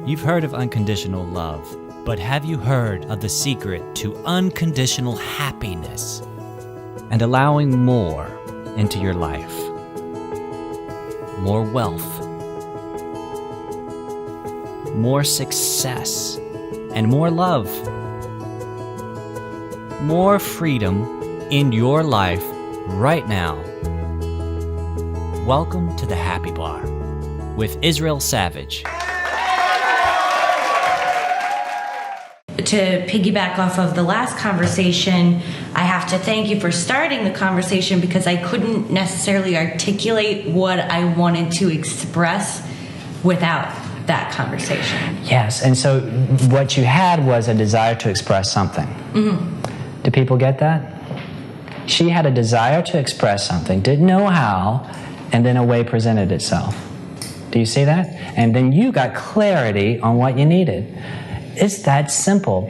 You've heard of unconditional love, but have you heard of the secret to unconditional happiness and allowing more into your life? More wealth, more success, and more love. More freedom in your life right now. Welcome to the Happy Bar with Israel Savage. To piggyback off of the last conversation, I have to thank you for starting the conversation because I couldn't necessarily articulate what I wanted to express without that conversation. Yes, and so what you had was a desire to express something. Mm-hmm. Do people get that? She had a desire to express something, didn't know how, and then a way presented itself. Do you see that? And then you got clarity on what you needed. It's that simple.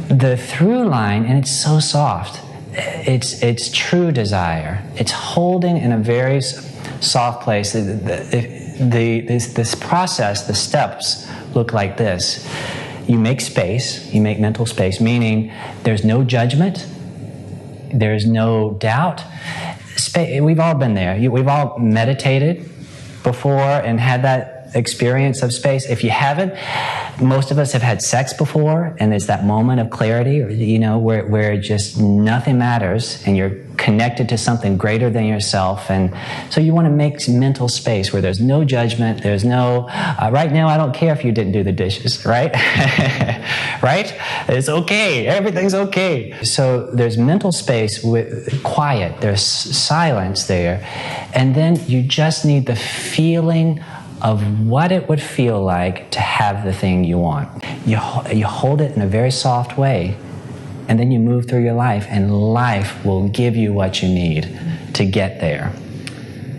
The through line, and it's so soft, it's true desire. It's holding in a very soft place. This process, the steps look like this. You make space, you make mental space, meaning there's no judgment, there's no doubt. We've all been there. We've all meditated before and had that experience of space. If you haven't, most of us have had sex before, and there's that moment of clarity, where just nothing matters, and you're connected to something greater than yourself. And so you want to make mental space where there's no judgment, there's no, right now I don't care if you didn't do the dishes, right? Right? It's okay. Everything's okay. So there's mental space with quiet. There's silence there. And then you just need the feeling of what it would feel like to have the thing you want. You hold it in a very soft way, and then you move through your life, and life will give you what you need to get there.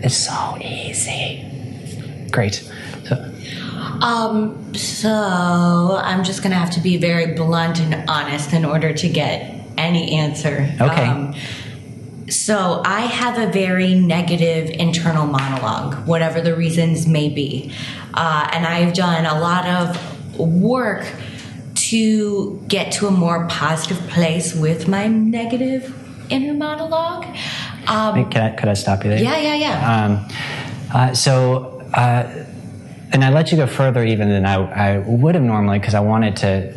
It's so easy. Great. So I'm just going to have to be very blunt and honest in order to get any answer. Okay. So I have a very negative internal monologue, whatever the reasons may be. And I've done a lot of work to get to a more positive place with my negative inner monologue. Could I stop you there? Yeah. And I let you go further even than I would have normally, because I wanted to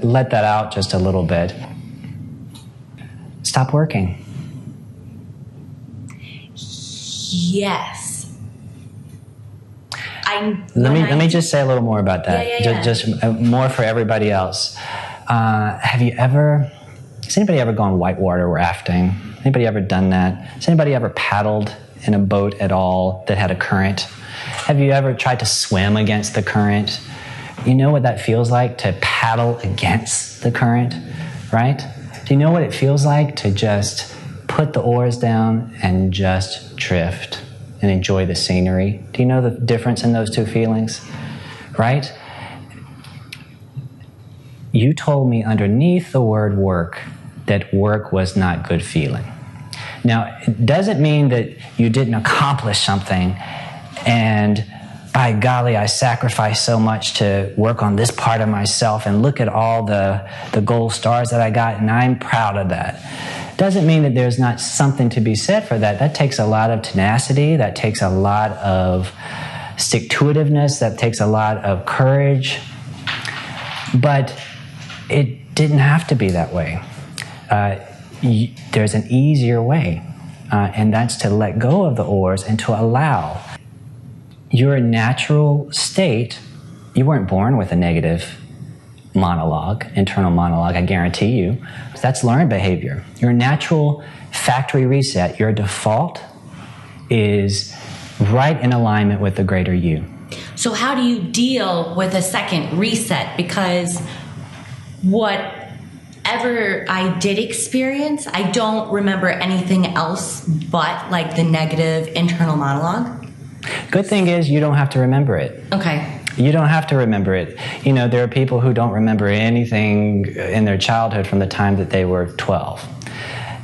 let that out just a little bit. Stop working. Yes. Let me just say a little more about that. Yeah. Just more for everybody else. Has anybody ever gone whitewater rafting? Anybody ever done that? Has anybody ever paddled in a boat at all that had a current? Have you ever tried to swim against the current? You know what that feels like to paddle against the current, right? Do you know what it feels like to just put the oars down and just drift and enjoy the scenery? Do you know the difference in those two feelings, right? You told me underneath the word work that work was not good feeling. Now, it doesn't mean that you didn't accomplish something and by golly, I sacrificed so much to work on this part of myself, and look at all the gold stars that I got, and I'm proud of that. Doesn't mean that there's not something to be said for that. That takes a lot of tenacity. That takes a lot of stick-to-itiveness. That takes a lot of courage. But it didn't have to be that way. There's an easier way, and that's to let go of the oars and to allow your natural state. You weren't born with a negative monologue, internal monologue, I guarantee you. That's learned behavior. Your natural factory reset, your default, is right in alignment with the greater you. So how do you deal with a second reset? Because whatever I did experience, I don't remember anything else but like the negative internal monologue. Good thing is you don't have to remember it. Okay. You don't have to remember it. You know, there are people who don't remember anything in their childhood from the time that they were 12.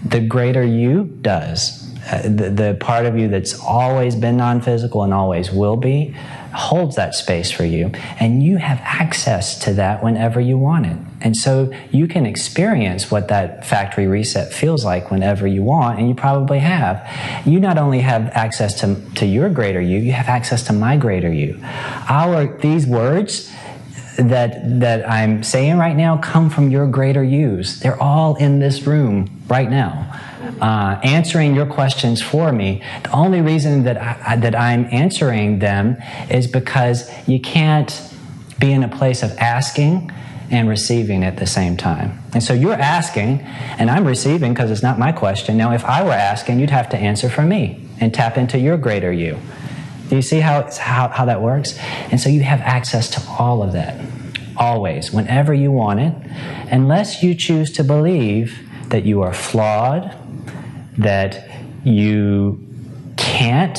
The greater you does. The part of you that's always been non-physical and always will be, holds that space for you, and you have access to that whenever you want it. And so you can experience what that factory reset feels like whenever you want, and you probably have. You not only have access to your greater you have access to my greater you. These words that I'm saying right now come from your greater yous. They're all in this room right now, answering your questions for me. The only reason that I'm answering them is because you can't be in a place of asking and receiving at the same time. And so you're asking, and I'm receiving because it's not my question. Now, if I were asking, you'd have to answer for me and tap into your greater you. Do you see how that works? And so you have access to all of that, always, whenever you want it, unless you choose to believe that you are flawed, that you can't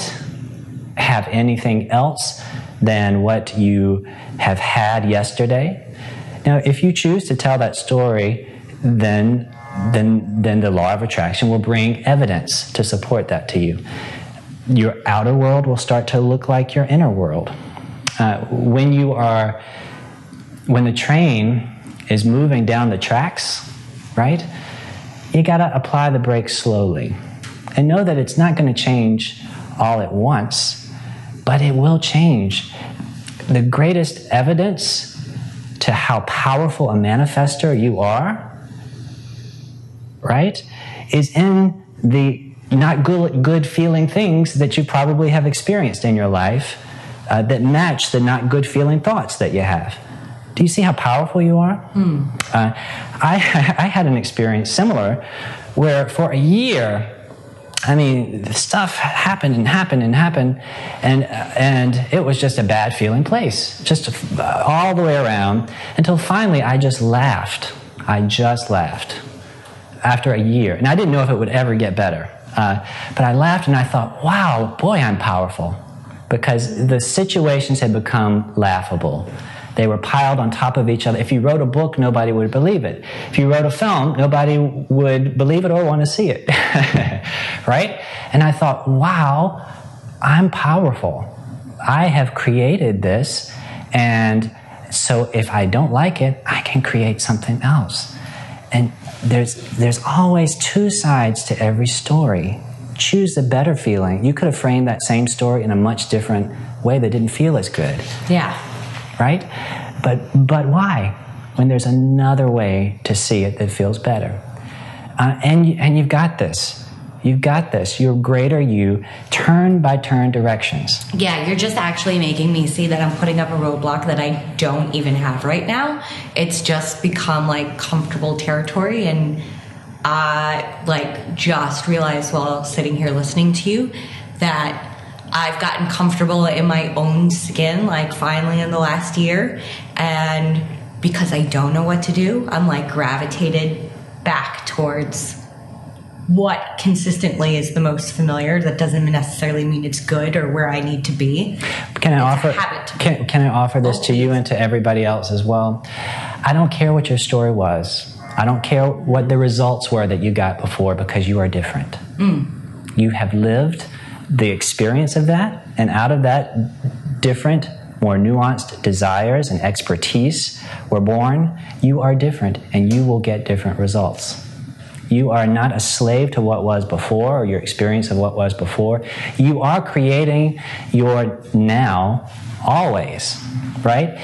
have anything else than what you have had yesterday. Now, if you choose to tell that story, then the law of attraction will bring evidence to support that to you. Your outer world will start to look like your inner world. When the train is moving down the tracks, right? You gotta apply the brakes slowly. And know that it's not gonna change all at once, but it will change. The greatest evidence to how powerful a manifester you are, right, is in the not good feeling things that you probably have experienced in your life that match the not good feeling thoughts that you have. Do you see how powerful you are? I had an experience similar where for a year, I mean, stuff happened, and it was just a bad feeling place, just all the way around, until finally I just laughed. After a year. And I didn't know if it would ever get better. But I laughed and I thought, wow, boy, I'm powerful. Because the situations had become laughable. They were piled on top of each other. If you wrote a book, nobody would believe it. If you wrote a film, nobody would believe it or want to see it. Right? And I thought, wow, I'm powerful. I have created this. And so if I don't like it, I can create something else. And there's always two sides to every story. Choose the better feeling. You could have framed that same story in a much different way that didn't feel as good. Yeah. Right? But why? When there's another way to see it that feels better. And you've got this. You've got this. Your greater you, turn-by-turn directions. Yeah, you're just actually making me see that I'm putting up a roadblock that I don't even have right now. It's just become like comfortable territory, and I just realized while sitting here listening to you that I've gotten comfortable in my own skin, finally in the last year, and because I don't know what to do, I'm gravitated back towards what consistently is the most familiar. That doesn't necessarily mean it's good or where I need to be. Can I offer this to you and to everybody else as well? I don't care what your story was. I don't care what the results were that you got before, because you are different. You have lived the experience of that, and out of that, different, more nuanced desires and expertise were born. You are different, and you will get different results. You are not a slave to what was before or your experience of what was before. You are creating your now always, right?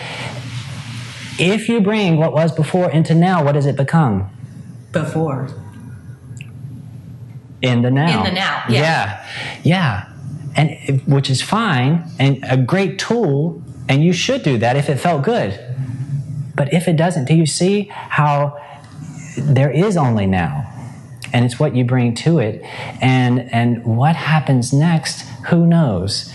If you bring what was before into now, what does it become? Before. In the now. In the now, yeah. Yeah. And which is fine and a great tool, and you should do that if it felt good. But if it doesn't, do you see how there is only now? And it's what you bring to it. And what happens next, who knows?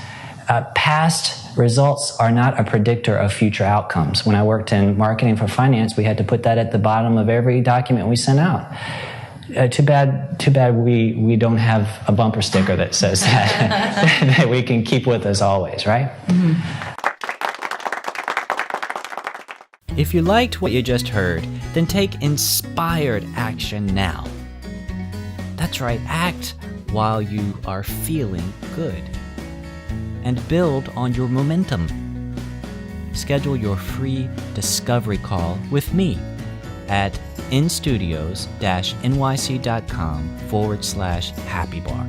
Past results are not a predictor of future outcomes. When I worked in marketing for finance, we had to put that at the bottom of every document we sent out. Too bad we don't have a bumper sticker that says that, that we can keep with us always, right? Mm-hmm. If you liked what you just heard, then take inspired action now. That's right, act while you are feeling good. And build on your momentum. schedule your free discovery call with me at instudios-nyc.com/happy bar.